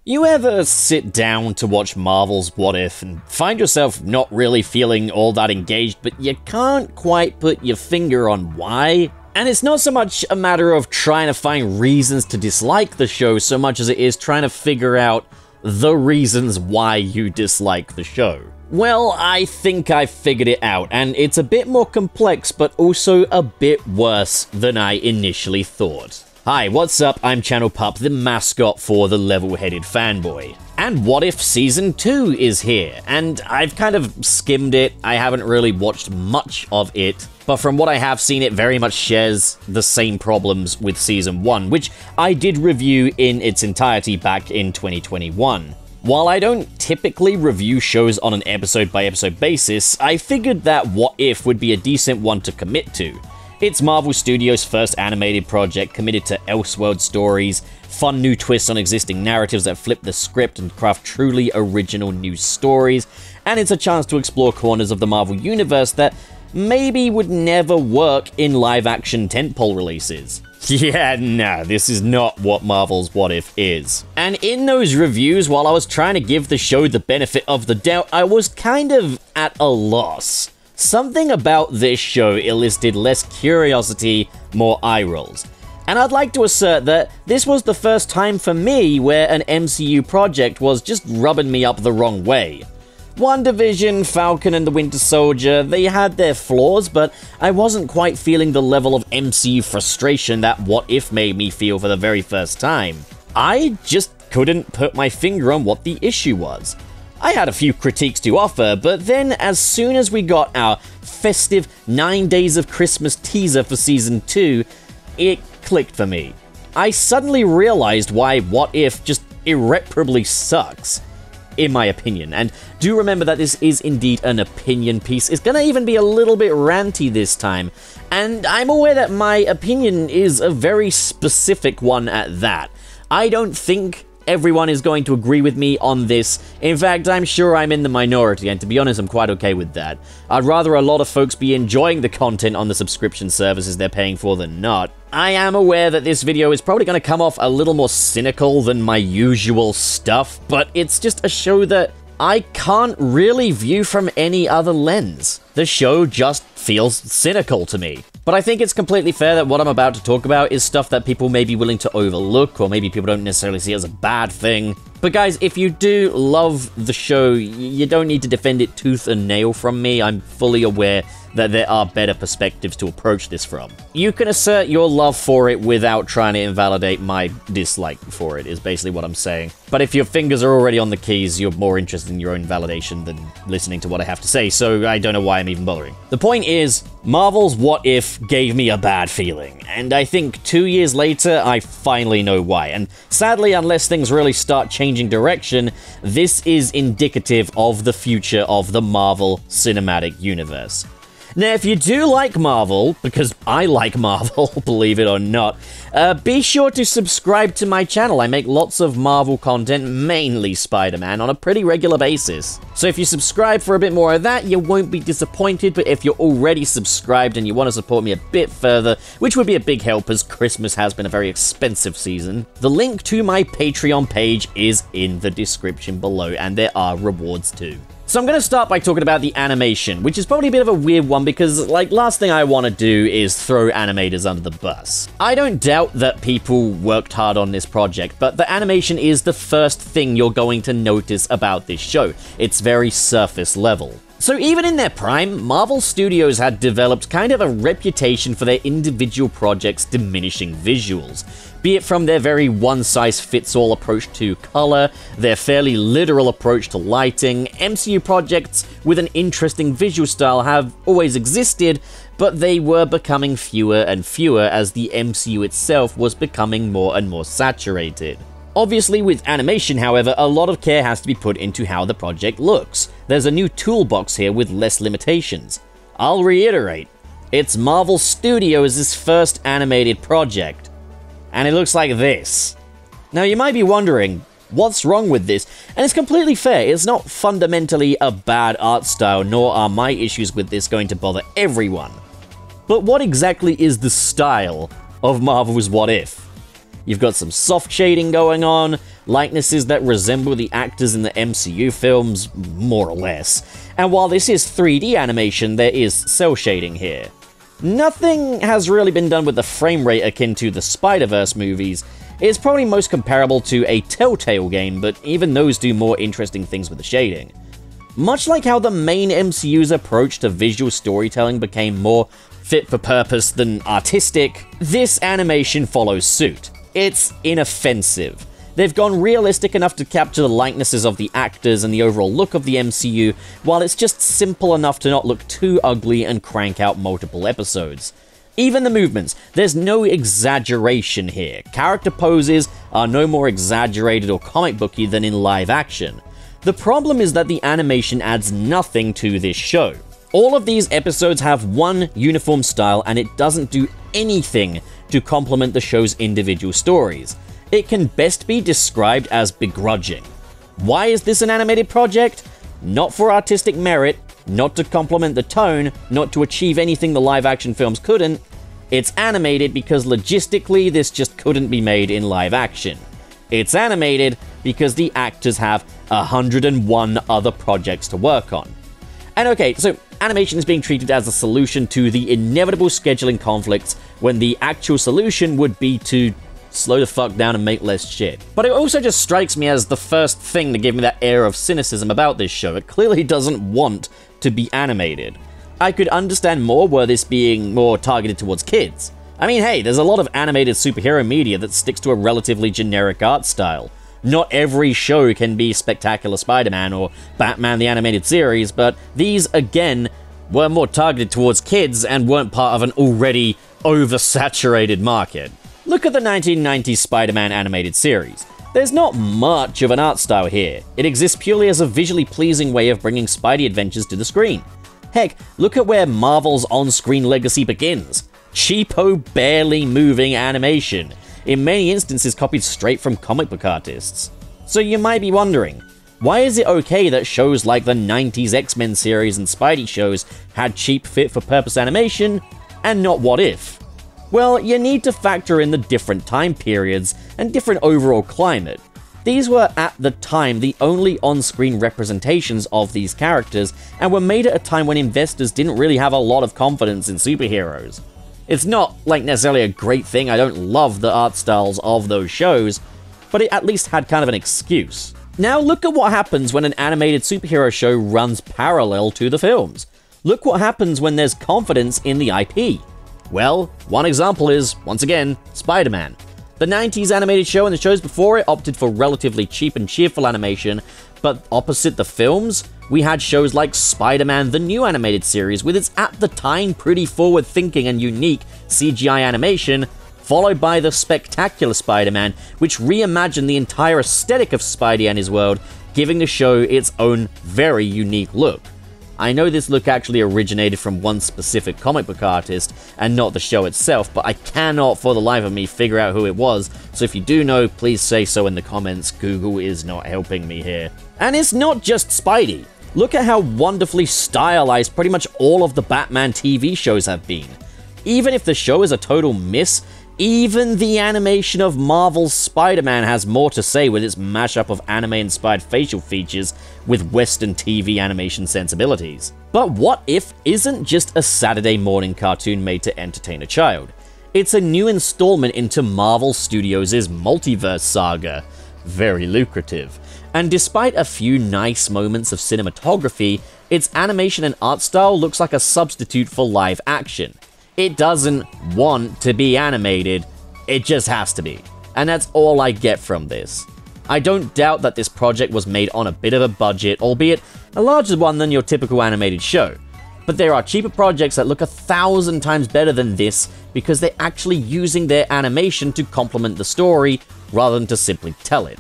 You ever sit down to watch Marvel's What If and find yourself not really feeling all that engaged, but you can't quite put your finger on why? And it's not so much a matter of trying to find reasons to dislike the show so much as it is trying to figure out the reasons why you dislike the show. Well, I think I figured it out, and it's a bit more complex, but also a bit worse than I initially thought. Hi, what's up? I'm Channel Pup, the mascot for the Level-Headed Fanboy. And What If Season 2 is here, and I've kind of skimmed it. I haven't really watched much of it, but from what I have seen, it very much shares the same problems with Season 1, which I did review in its entirety back in 2021. While I don't typically review shows on an episode-by-episode basis, I figured that What If would be a decent one to commit to. It's Marvel Studios' first animated project committed to Elseworld stories, fun new twists on existing narratives that flip the script and craft truly original new stories, and it's a chance to explore corners of the Marvel Universe that maybe would never work in live-action tentpole releases. Yeah, nah, this is not what Marvel's What If is. And in those reviews, while I was trying to give the show the benefit of the doubt, I was kind of at a loss. Something about this show elicited less curiosity, more eye rolls. And I'd like to assert that this was the first time for me where an MCU project was just rubbing me up the wrong way. WandaVision, Falcon and the Winter Soldier, they had their flaws, but I wasn't quite feeling the level of MCU frustration that What If made me feel for the very first time. I just couldn't put my finger on what the issue was. I had a few critiques to offer, but then as soon as we got our festive 9 Days of Christmas teaser for Season 2, it clicked for me. I suddenly realized why What If just irreparably sucks, in my opinion. And do remember that this is indeed an opinion piece. It's gonna even be a little bit ranty this time, and I'm aware that my opinion is a very specific one at that. I don't think everyone is going to agree with me on this. In fact, I'm sure I'm in the minority, and to be honest, I'm quite okay with that. I'd rather a lot of folks be enjoying the content on the subscription services they're paying for than not. I am aware that this video is probably going to come off a little more cynical than my usual stuff, but it's just a show that I can't really view from any other lens. The show just feels cynical to me. But I think it's completely fair that what I'm about to talk about is stuff that people may be willing to overlook, or maybe people don't necessarily see as a bad thing. But guys, if you do love the show, you don't need to defend it tooth and nail from me. I'm fully aware that there are better perspectives to approach this from. You can assert your love for it without trying to invalidate my dislike for it, is basically what I'm saying. But if your fingers are already on the keys, you're more interested in your own validation than listening to what I have to say, so I don't know why I'm even bothering. The point is, Marvel's What If gave me a bad feeling, and I think 2 years later, I finally know why. And sadly, unless things really start changing direction, this is indicative of the future of the Marvel Cinematic Universe. Now, if you do like Marvel, because I like Marvel, believe it or not, be sure to subscribe to my channel. I make lots of Marvel content, mainly Spider-Man, on a pretty regular basis. So if you subscribe for a bit more of that, you won't be disappointed, but if you're already subscribed and you want to support me a bit further, which would be a big help as Christmas has been a very expensive season, the link to my Patreon page is in the description below, and there are rewards too. So I'm going to start by talking about the animation, which is probably a bit of a weird one because, like, last thing I want to do is throw animators under the bus. I don't doubt that people worked hard on this project, but the animation is the first thing you're going to notice about this show. It's very surface level. So even in their prime, Marvel Studios had developed kind of a reputation for their individual projects' diminishing visuals. Be it from their very one-size-fits-all approach to color, their fairly literal approach to lighting, MCU projects with an interesting visual style have always existed, but they were becoming fewer and fewer as the MCU itself was becoming more and more saturated. Obviously, with animation, however, a lot of care has to be put into how the project looks. There's a new toolbox here with less limitations. I'll reiterate, it's Marvel Studios' first animated project. And it looks like this. Now, you might be wondering, what's wrong with this? And it's completely fair, it's not fundamentally a bad art style, nor are my issues with this going to bother everyone. But what exactly is the style of Marvel's What If? You've got some soft shading going on, likenesses that resemble the actors in the MCU films, more or less. And while this is 3D animation, there is cel shading here. Nothing has really been done with the frame rate akin to the Spider-Verse movies. It's probably most comparable to a Telltale game, but even those do more interesting things with the shading. Much like how the main MCU's approach to visual storytelling became more fit for purpose than artistic, this animation follows suit. It's inoffensive. They've gone realistic enough to capture the likenesses of the actors and the overall look of the MCU, while it's just simple enough to not look too ugly and crank out multiple episodes. Even the movements, there's no exaggeration here. Character poses are no more exaggerated or comic booky than in live action. The problem is that the animation adds nothing to this show. All of these episodes have one uniform style, and it doesn't do anything to complement the show's individual stories. It can best be described as begrudging. Why is this an animated project? Not for artistic merit, not to complement the tone, not to achieve anything the live-action films couldn't. It's animated because logistically this just couldn't be made in live action. It's animated because the actors have 101 other projects to work on. And okay, so animation is being treated as a solution to the inevitable scheduling conflicts when the actual solution would be to slow the fuck down and make less shit. But it also just strikes me as the first thing to give me that air of cynicism about this show. It clearly doesn't want to be animated. I could understand more were this being more targeted towards kids. I mean, hey, there's a lot of animated superhero media that sticks to a relatively generic art style. Not every show can be Spectacular Spider-Man or Batman the Animated Series, but these, again, were more targeted towards kids and weren't part of an already oversaturated market. Look at the 1990s Spider-Man animated series. There's not much of an art style here. It exists purely as a visually pleasing way of bringing Spidey adventures to the screen. Heck, look at where Marvel's on-screen legacy begins. Cheapo, barely moving animation, in many instances copied straight from comic book artists. So you might be wondering, why is it okay that shows like the 90s X-Men series and Spidey shows had cheap fit-for-purpose animation, and not What If? Well, you need to factor in the different time periods and different overall climate. These were, at the time, the only on-screen representations of these characters, and were made at a time when investors didn't really have a lot of confidence in superheroes. It's not, like, necessarily a great thing. I don't love the art styles of those shows, but it at least had kind of an excuse. Now look at what happens when an animated superhero show runs parallel to the films. Look what happens when there's confidence in the IP. Well, one example is, once again, Spider-Man. The 90s animated show and the shows before it opted for relatively cheap and cheerful animation, but opposite the films, we had shows like Spider-Man the New Animated Series with its at the time pretty forward-thinking and unique CGI animation, followed by the Spectacular Spider-Man, which reimagined the entire aesthetic of Spidey and his world, giving the show its own very unique look. I know this look actually originated from one specific comic book artist and not the show itself, but I cannot for the life of me figure out who it was, so if you do know, please say so in the comments. Google is not helping me here. And it's not just Spidey. Look at how wonderfully stylized pretty much all of the Batman TV shows have been. Even if the show is a total miss, even the animation of Marvel's Spider-Man has more to say with its mashup of anime-inspired facial features with Western TV animation sensibilities. But What If isn't just a Saturday morning cartoon made to entertain a child. It's a new installment into Marvel Studios' multiverse saga. Very lucrative. And despite a few nice moments of cinematography, its animation and art style looks like a substitute for live action. It doesn't want to be animated, it just has to be. And that's all I get from this. I don't doubt that this project was made on a bit of a budget, albeit a larger one than your typical animated show. But there are cheaper projects that look 1,000 times better than this because they're actually using their animation to complement the story rather than to simply tell it.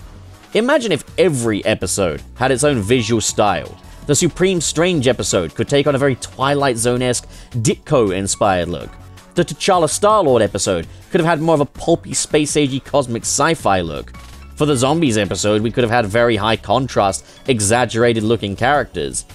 Imagine if every episode had its own visual style. The Supreme Strange episode could take on a very Twilight Zone-esque, Ditko-inspired look. The T'Challa Star-Lord episode could have had more of a pulpy, space-agey cosmic sci-fi look. For the Zombies episode, we could have had very high contrast, exaggerated-looking characters.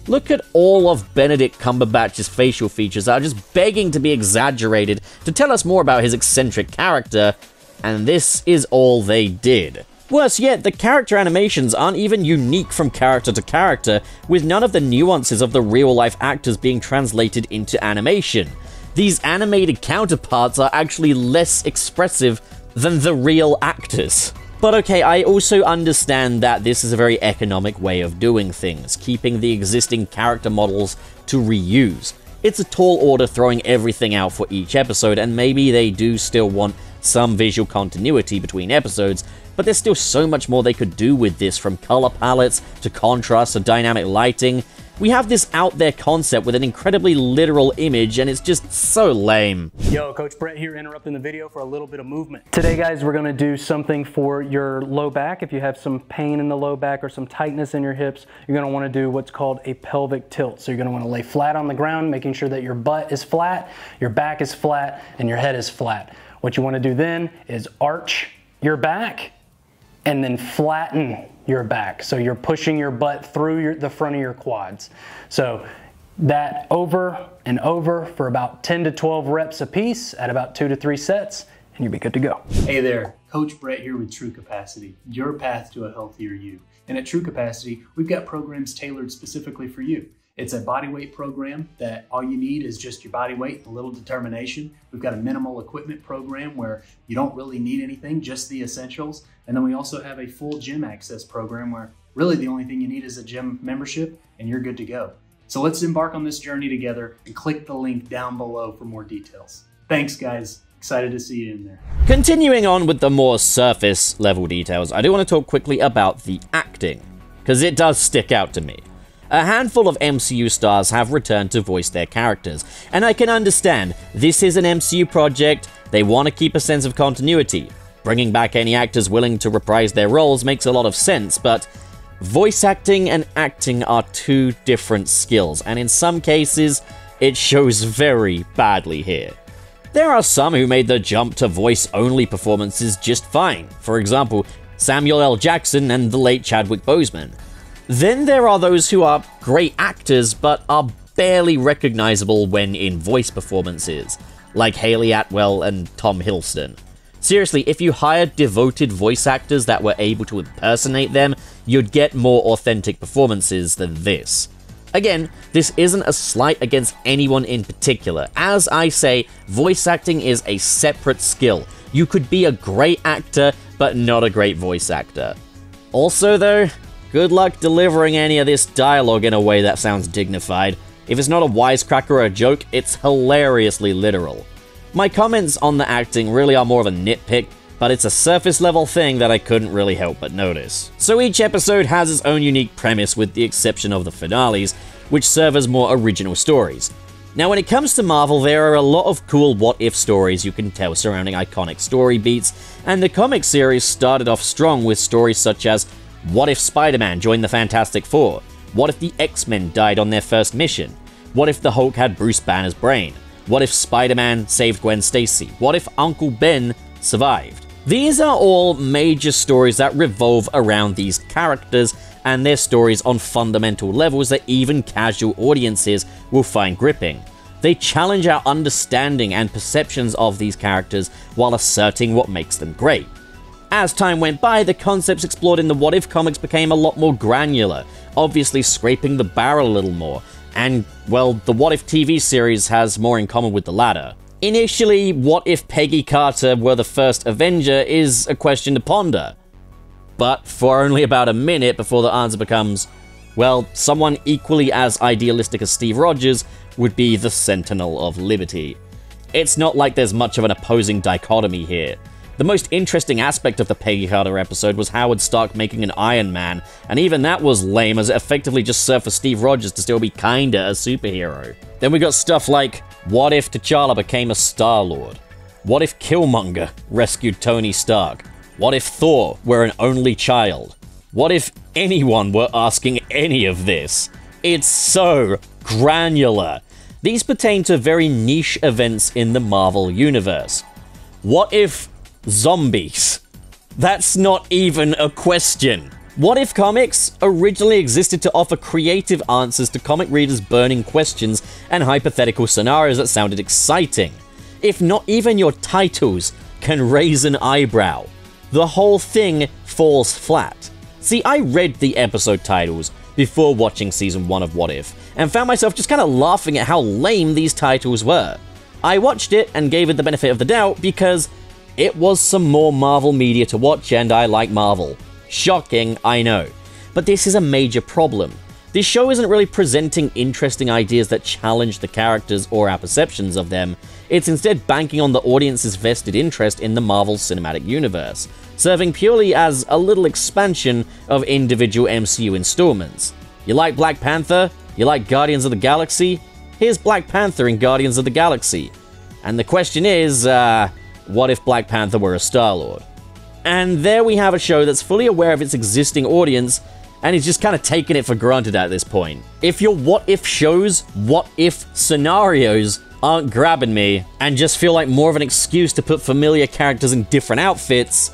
Look at all of Benedict Cumberbatch's facial features that are just begging to be exaggerated to tell us more about his eccentric character, and this is all they did. Worse yet, the character animations aren't even unique from character to character, with none of the nuances of the real-life actors being translated into animation. These animated counterparts are actually less expressive than the real actors. But okay, I also understand that this is a very economic way of doing things, keeping the existing character models to reuse. It's a tall order throwing everything out for each episode, and maybe they do still want some visual continuity between episodes, but there's still so much more they could do with this, from color palettes to contrast to dynamic lighting. We have this out there concept with an incredibly literal image, and it's just so lame. Yo, Coach Brett here, interrupting the video for a little bit of movement. Today, guys, we're gonna do something for your low back. If you have some pain in the low back or some tightness in your hips, you're gonna wanna do what's called a pelvic tilt. So you're gonna wanna lay flat on the ground, making sure that your butt is flat, your back is flat, and your head is flat. What you wanna do then is arch your back and then flatten your back. So you're pushing your butt through the front of your quads. So that over and over for about 10 to 12 reps a piece at about 2 to 3 sets, and you'll be good to go. Hey there, Coach Brett here with True Capacity, your path to a healthier you. And at True Capacity, we've got programs tailored specifically for you. It's a bodyweight program that all you need is just your body weight and a little determination. We've got a minimal equipment program where you don't really need anything, just the essentials. And then we also have a full gym access program where really the only thing you need is a gym membership and you're good to go. So let's embark on this journey together and click the link down below for more details. Thanks, guys. Excited to see you in there. Continuing on with the more surface level details, I do want to talk quickly about the acting, because it does stick out to me. A handful of MCU stars have returned to voice their characters, and I can understand, this is an MCU project, they want to keep a sense of continuity. Bringing back any actors willing to reprise their roles makes a lot of sense, but voice acting and acting are two different skills, and in some cases, it shows very badly here. There are some who made the jump to voice-only performances just fine, for example, Samuel L. Jackson and the late Chadwick Boseman. Then there are those who are great actors but are barely recognizable when in voice performances, like Hayley Atwell and Tom Hiddleston. Seriously, if you hired devoted voice actors that were able to impersonate them, you'd get more authentic performances than this. Again, this isn't a slight against anyone in particular. As I say, voice acting is a separate skill. You could be a great actor, but not a great voice actor. Also though, good luck delivering any of this dialogue in a way that sounds dignified. If it's not a wisecrack or a joke, it's hilariously literal. My comments on the acting really are more of a nitpick, but it's a surface level thing that I couldn't really help but notice. So each episode has its own unique premise with the exception of the finales, which serve as more original stories. Now when it comes to Marvel, there are a lot of cool what-if stories you can tell surrounding iconic story beats, and the comic series started off strong with stories such as what if Spider-Man joined the Fantastic Four? What if the X-Men died on their first mission? What if the Hulk had Bruce Banner's brain? What if Spider-Man saved Gwen Stacy? What if Uncle Ben survived? These are all major stories that revolve around these characters and their stories on fundamental levels that even casual audiences will find gripping. They challenge our understanding and perceptions of these characters while asserting what makes them great. As time went by, the concepts explored in the What If comics became a lot more granular, obviously scraping the barrel a little more, and, well, the What If TV series has more in common with the latter. Initially, what if Peggy Carter were the first Avenger is a question to ponder, but for only about a minute before the answer becomes, well, someone equally as idealistic as Steve Rogers would be the Sentinel of Liberty. It's not like there's much of an opposing dichotomy here. The most interesting aspect of the Peggy Carter episode was Howard Stark making an Iron Man, and even that was lame as it effectively just served for Steve Rogers to still be kinda a superhero. Then we got stuff like, what if T'Challa became a Star-Lord? What if Killmonger rescued Tony Stark? What if Thor were an only child? What if anyone were asking any of this? It's so granular. These pertain to very niche events in the Marvel Universe. What if zombies? That's not even a question. What If Comics originally existed to offer creative answers to comic readers' burning questions and hypothetical scenarios that sounded exciting. If not even your titles can raise an eyebrow. The whole thing falls flat. See, I read the episode titles before watching Season 1 of What If, and found myself just kind of laughing at how lame these titles were. I watched it and gave it the benefit of the doubt because it was some more Marvel media to watch, and I like Marvel. Shocking, I know. But this is a major problem. This show isn't really presenting interesting ideas that challenge the characters or our perceptions of them. It's instead banking on the audience's vested interest in the Marvel Cinematic Universe, serving purely as a little expansion of individual MCU installments. You like Black Panther? You like Guardians of the Galaxy? Here's Black Panther in Guardians of the Galaxy. And the question is, what if Black Panther were a Star-Lord? And there we have a show that's fully aware of its existing audience, and he's just kind of taking it for granted at this point. If your what-if shows, what-if scenarios aren't grabbing me, and just feel like more of an excuse to put familiar characters in different outfits,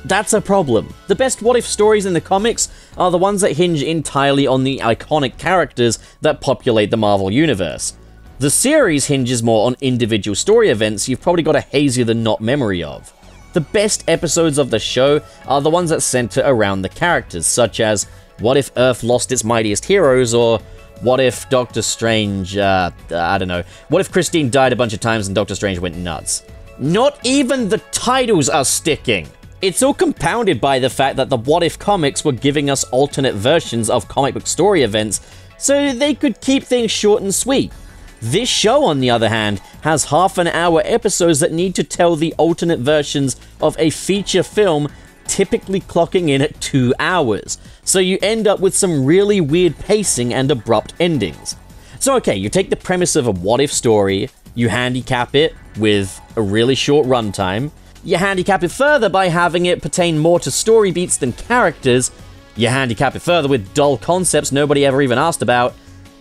that's a problem. The best what-if stories in the comics are the ones that hinge entirely on the iconic characters that populate the Marvel Universe. The series hinges more on individual story events you've probably got a hazier than not memory of. The best episodes of the show are the ones that center around the characters, such as what if Earth lost its mightiest heroes, or what if Doctor Strange, I don't know, what if Christine died a bunch of times and Doctor Strange went nuts? Not even the titles are sticking! It's all compounded by the fact that the What If comics were giving us alternate versions of comic book story events, so they could keep things short and sweet. This show, on the other hand, has half-an-hour episodes that need to tell the alternate versions of a feature film, typically clocking in at 2 hours, so you end up with some really weird pacing and abrupt endings. So okay, you take the premise of a what-if story, you handicap it with a really short runtime, you handicap it further by having it pertain more to story beats than characters, you handicap it further with dull concepts nobody ever even asked about,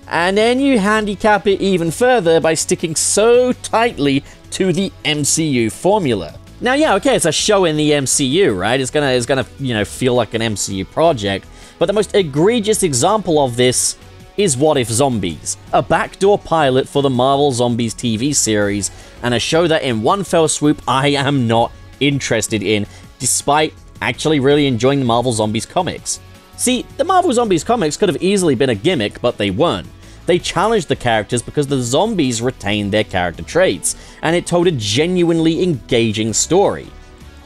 and then you handicap it even further by sticking so tightly to the MCU formula. Now, yeah, okay, it's a show in the MCU, right? It's gonna, you know, feel like an MCU project, but the most egregious example of this is What If Zombies, a backdoor pilot for the Marvel Zombies TV series, and a show that in one fell swoop I am not interested in, despite actually really enjoying the Marvel Zombies comics. See, the Marvel Zombies comics could have easily been a gimmick, but they weren't. They challenged the characters because the zombies retained their character traits, and it told a genuinely engaging story.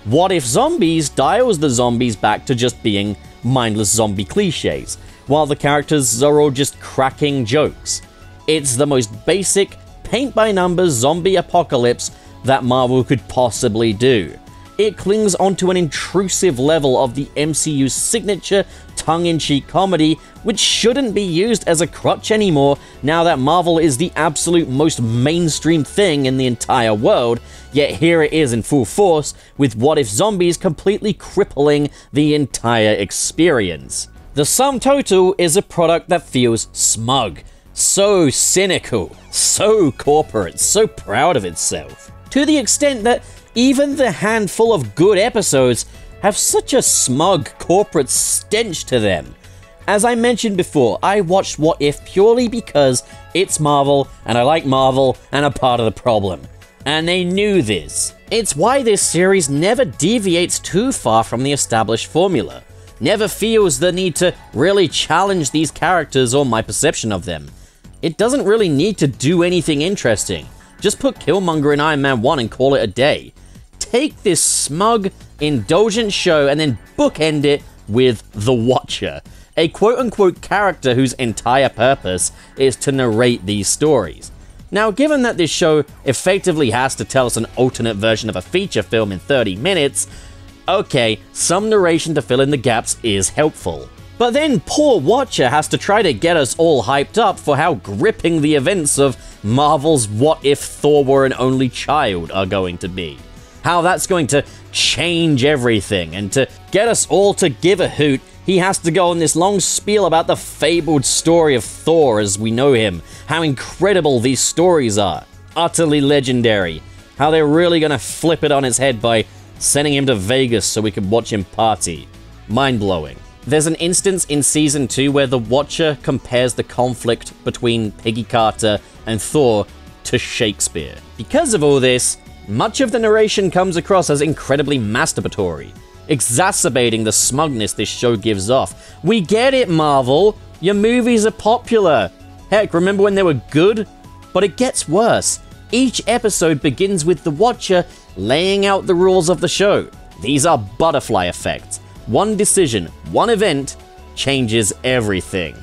What If Zombies dials the zombies back to just being mindless zombie cliches, while the characters are all just cracking jokes. It's the most basic, paint-by-numbers zombie apocalypse that Marvel could possibly do. It clings onto an intrusive level of the MCU's signature tongue-in-cheek comedy, which shouldn't be used as a crutch anymore now that Marvel is the absolute most mainstream thing in the entire world, yet here it is in full force, with What If Zombies completely crippling the entire experience. The sum total is a product that feels smug, so cynical, so corporate, so proud of itself, to the extent that even the handful of good episodes have such a smug corporate stench to them. As I mentioned before, I watched What If purely because it's Marvel, and I like Marvel, and I'm part of the problem. And they knew this. It's why this series never deviates too far from the established formula, never feels the need to really challenge these characters or my perception of them. It doesn't really need to do anything interesting. Just put Killmonger in Iron Man 1 and call it a day. Take this smug, indulgent show and then bookend it with The Watcher, a quote-unquote character whose entire purpose is to narrate these stories. Now, given that this show effectively has to tell us an alternate version of a feature film in 30 minutes, okay, some narration to fill in the gaps is helpful. But then poor Watcher has to try to get us all hyped up for how gripping the events of Marvel's What If Thor Were an Only Child are going to be. How that's going to change everything, and to get us all to give a hoot, he has to go on this long spiel about the fabled story of Thor as we know him, how incredible these stories are, utterly legendary, how they're really gonna flip it on his head by sending him to Vegas so we can watch him party. Mind-blowing. There's an instance in Season 2 where the Watcher compares the conflict between Peggy Carter and Thor to Shakespeare. Because of all this, much of the narration comes across as incredibly masturbatory. exacerbating the smugness this show gives off. We get it, Marvel. Your movies are popular. Heck, remember when they were good? But it gets worse. Each episode begins with the Watcher laying out the rules of the show. These are butterfly effects. One decision, one event, changes everything.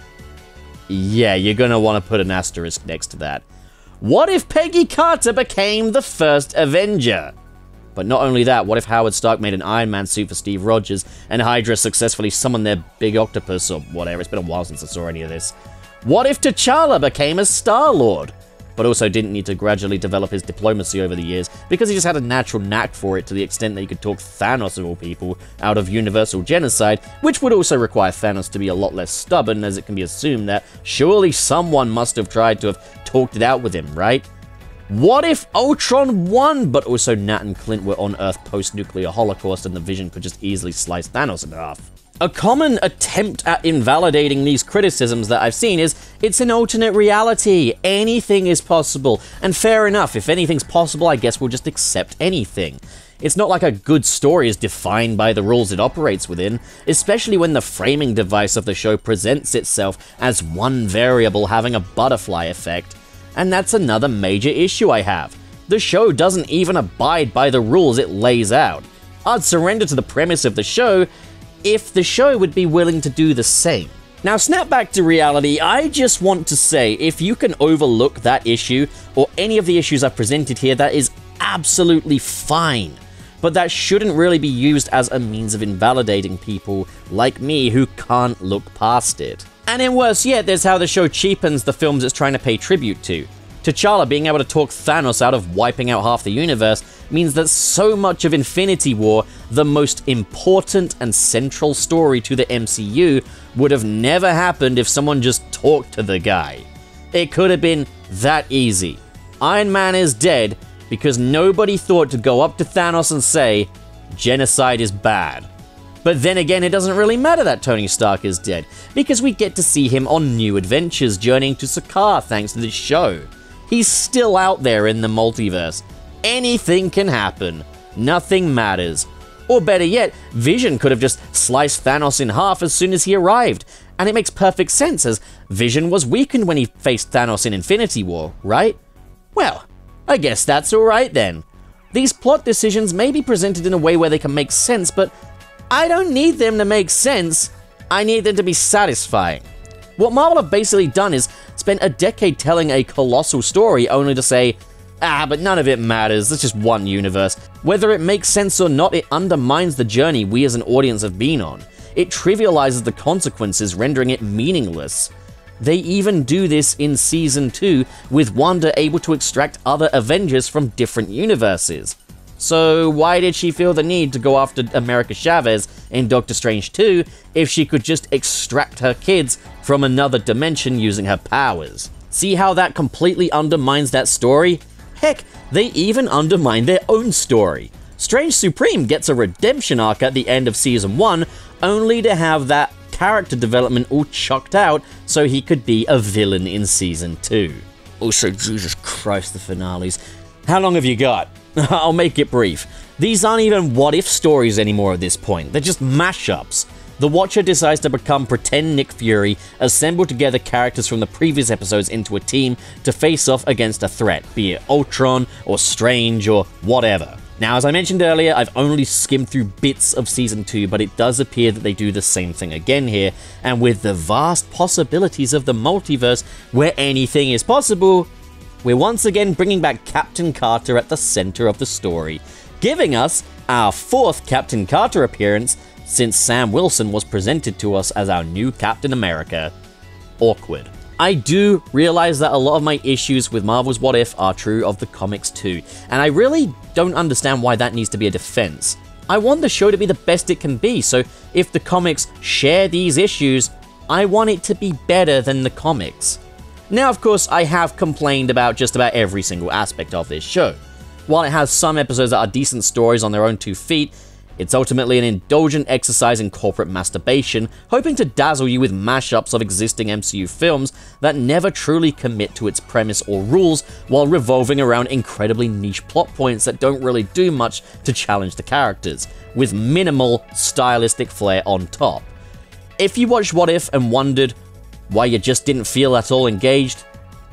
Yeah, you're gonna want to put an asterisk next to that. What if Peggy Carter became the first Avenger? But not only that, what if Howard Stark made an Iron Man suit for Steve Rogers, and Hydra successfully summoned their big octopus or whatever? It's been a while since I saw any of this. What if T'Challa became a Star-Lord? But also didn't need to gradually develop his diplomacy over the years, because he just had a natural knack for it to the extent that he could talk Thanos, of all people, out of universal genocide, which would also require Thanos to be a lot less stubborn, as it can be assumed that surely someone must have tried to have talked it out with him, right? What if Ultron won, but also Nat and Clint were on Earth post-nuclear holocaust and the Vision could just easily slice Thanos in half? A common attempt at invalidating these criticisms that I've seen is, it's an alternate reality, anything is possible, and fair enough, if anything's possible, I guess we'll just accept anything. It's not like a good story is defined by the rules it operates within, especially when the framing device of the show presents itself as one variable having a butterfly effect. And that's another major issue I have. The show doesn't even abide by the rules it lays out. I'd surrender to the premise of the show if the show would be willing to do the same. Now, snap back to reality, I just want to say, if you can overlook that issue, or any of the issues I've presented here, that is absolutely fine. But that shouldn't really be used as a means of invalidating people like me who can't look past it. And then worse yet, there's how the show cheapens the films it's trying to pay tribute to. T'Challa being able to talk Thanos out of wiping out half the universe means that so much of Infinity War, the most important and central story to the MCU, would have never happened if someone just talked to the guy. It could have been that easy. Iron Man is dead because nobody thought to go up to Thanos and say, genocide is bad. But then again, it doesn't really matter that Tony Stark is dead, because we get to see him on new adventures journeying to Sakaar thanks to this show. He's still out there in the multiverse. Anything can happen. Nothing matters. Or better yet, Vision could have just sliced Thanos in half as soon as he arrived. And it makes perfect sense, as Vision was weakened when he faced Thanos in Infinity War, right? Well, I guess that's alright then. These plot decisions may be presented in a way where they can make sense, but I don't need them to make sense. I need them to be satisfying. What Marvel have basically done is spent a decade telling a colossal story only to say, but none of it matters, it's just one universe. Whether it makes sense or not, it undermines the journey we as an audience have been on. It trivializes the consequences, rendering it meaningless. They even do this in Season 2, with Wanda able to extract other Avengers from different universes. So why did she feel the need to go after America Chavez in Doctor Strange 2 if she could just extract her kids from another dimension using her powers? See how that completely undermines that story? Heck, they even undermine their own story. Strange Supreme gets a redemption arc at the end of Season 1, only to have that character development all chucked out so he could be a villain in Season 2. Also, Jesus Christ, the finales. How long have you got? I'll make it brief. These aren't even what-if stories anymore at this point, they're just mashups. The Watcher decides to become pretend Nick Fury, assemble together characters from the previous episodes into a team to face off against a threat, be it Ultron, or Strange, or whatever. Now, as I mentioned earlier, I've only skimmed through bits of Season 2, but it does appear that they do the same thing again here, and with the vast possibilities of the multiverse, where anything is possible, we're once again bringing back Captain Carter at the center of the story, giving us our fourth Captain Carter appearance since Sam Wilson was presented to us as our new Captain America. Awkward. I do realize that a lot of my issues with Marvel's What If are true of the comics too, and I really don't understand why that needs to be a defense. I want the show to be the best it can be, so if the comics share these issues, I want it to be better than the comics. Now, of course, I have complained about just about every single aspect of this show. While it has some episodes that are decent stories on their own 2 feet, It's ultimately an indulgent exercise in corporate masturbation, hoping to dazzle you with mashups of existing MCU films that never truly commit to its premise or rules, while revolving around incredibly niche plot points that don't really do much to challenge the characters, with minimal stylistic flair on top. If you watched What If and wondered why you just didn't feel at all engaged,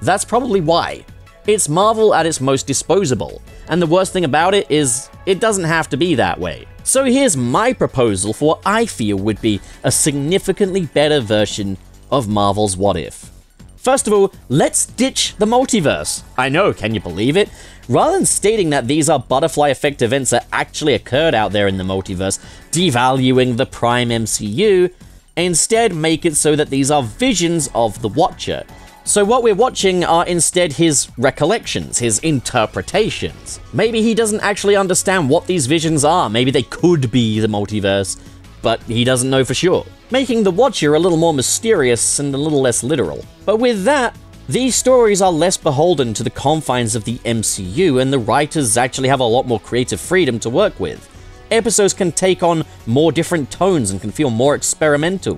that's probably why. It's Marvel at its most disposable, and the worst thing about it is, it doesn't have to be that way. So here's my proposal for what I feel would be a significantly better version of Marvel's What If. First of all, let's ditch the multiverse. I know, can you believe it? Rather than stating that these are butterfly effect events that actually occurred out there in the multiverse, devaluing the Prime MCU, instead make it so that these are visions of the Watcher. So what we're watching are instead his recollections, his interpretations. Maybe he doesn't actually understand what these visions are, maybe they could be the multiverse, but he doesn't know for sure, making the Watcher a little more mysterious and a little less literal. But with that, these stories are less beholden to the confines of the MCU, and the writers actually have a lot more creative freedom to work with. Episodes can take on more different tones and can feel more experimental.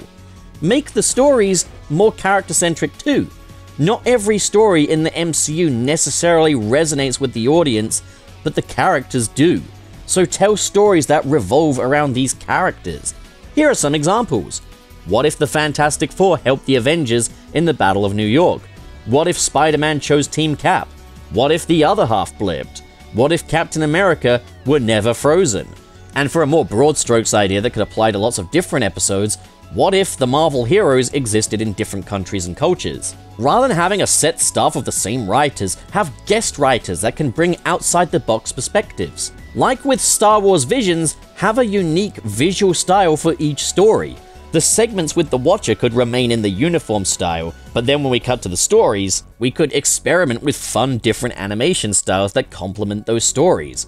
Make the stories more character-centric too. Not every story in the MCU necessarily resonates with the audience, but the characters do. So tell stories that revolve around these characters. Here are some examples. What if the Fantastic Four helped the Avengers in the Battle of New York? What if Spider-Man chose Team Cap? What if the other half blipped? What if Captain America were never frozen? And for a more broad strokes idea that could apply to lots of different episodes, what if the Marvel heroes existed in different countries and cultures? Rather than having a set staff of the same writers, have guest writers that can bring outside-the-box perspectives. Like with Star Wars Visions, have a unique visual style for each story. The segments with the Watcher could remain in the uniform style, but then when we cut to the stories, we could experiment with fun different animation styles that complement those stories.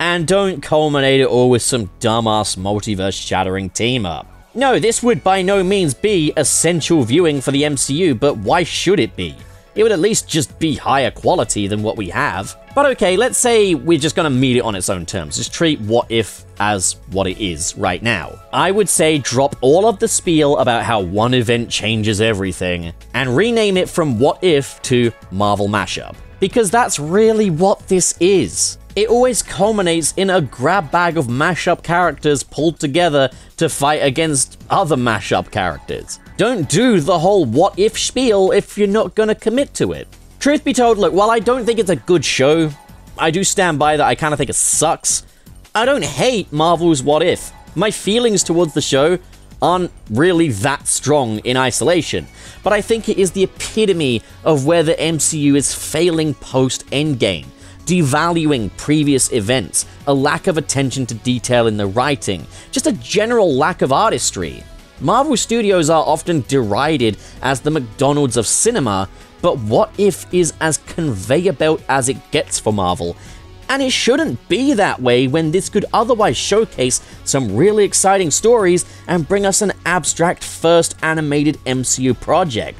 And don't culminate it all with some dumbass multiverse-shattering team-up. No, this would by no means be essential viewing for the MCU, but why should it be? It would at least just be higher quality than what we have. But okay, let's say we're just gonna meet it on its own terms. Just treat What If as what it is right now. I would say drop all of the spiel about how one event changes everything, and rename it from What If to Marvel Mashup. Because that's really what this is. It always culminates in a grab bag of mashup characters pulled together to fight against other mashup characters. Don't do the whole what if spiel if you're not gonna commit to it. Truth be told, look, while I don't think it's a good show, I do stand by that I kinda think it sucks. I don't hate Marvel's What If. My feelings towards the show aren't really that strong in isolation, but I think it is the epitome of where the MCU is failing post-Endgame. Devaluing previous events, a lack of attention to detail in the writing, just a general lack of artistry. Marvel Studios are often derided as the McDonald's of cinema, but What If is as conveyor belt as it gets for Marvel. And it shouldn't be that way when this could otherwise showcase some really exciting stories and bring us an abstract first animated MCU project.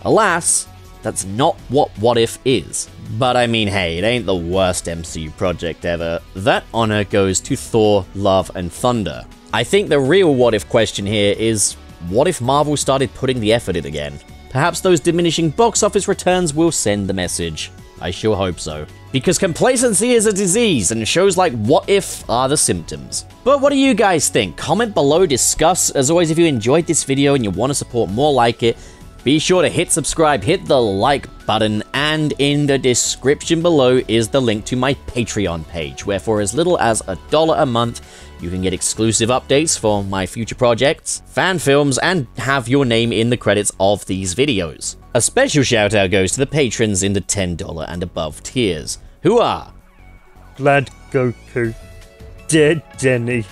Alas, that's not what If is. But I mean, hey, it ain't the worst MCU project ever. That honor goes to Thor, Love and Thunder. I think the real what if question here is, what if Marvel started putting the effort in again? Perhaps those diminishing box office returns will send the message. I sure hope so. Because complacency is a disease, and shows like What If are the symptoms. But what do you guys think? Comment below, discuss. As always, if you enjoyed this video and you want to support more like it, be sure to hit subscribe, hit the like button, and in the description below is the link to my Patreon page, where for as little as $1 a month, you can get exclusive updates for my future projects, fan films, and have your name in the credits of these videos. A special shout out goes to the patrons in the $10 and above tiers, who are Glad Goku, Dead Denny,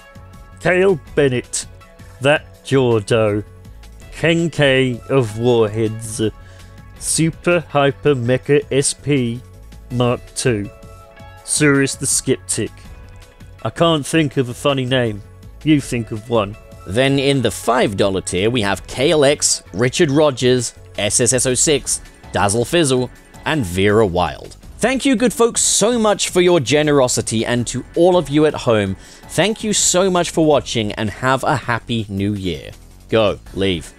Kale Bennett, That Jordo, Ken K of Warheads, Super Hyper Mecha SP Mark II, Surus the Skeptic. I can't think of a funny name. You think of one. Then in the $5 tier, we have KLX, Richard Rogers, SSS06, Dazzle Fizzle, and Vera Wild. Thank you, good folks, so much for your generosity, and to all of you at home, thank you so much for watching, and have a happy new year. Go, leave.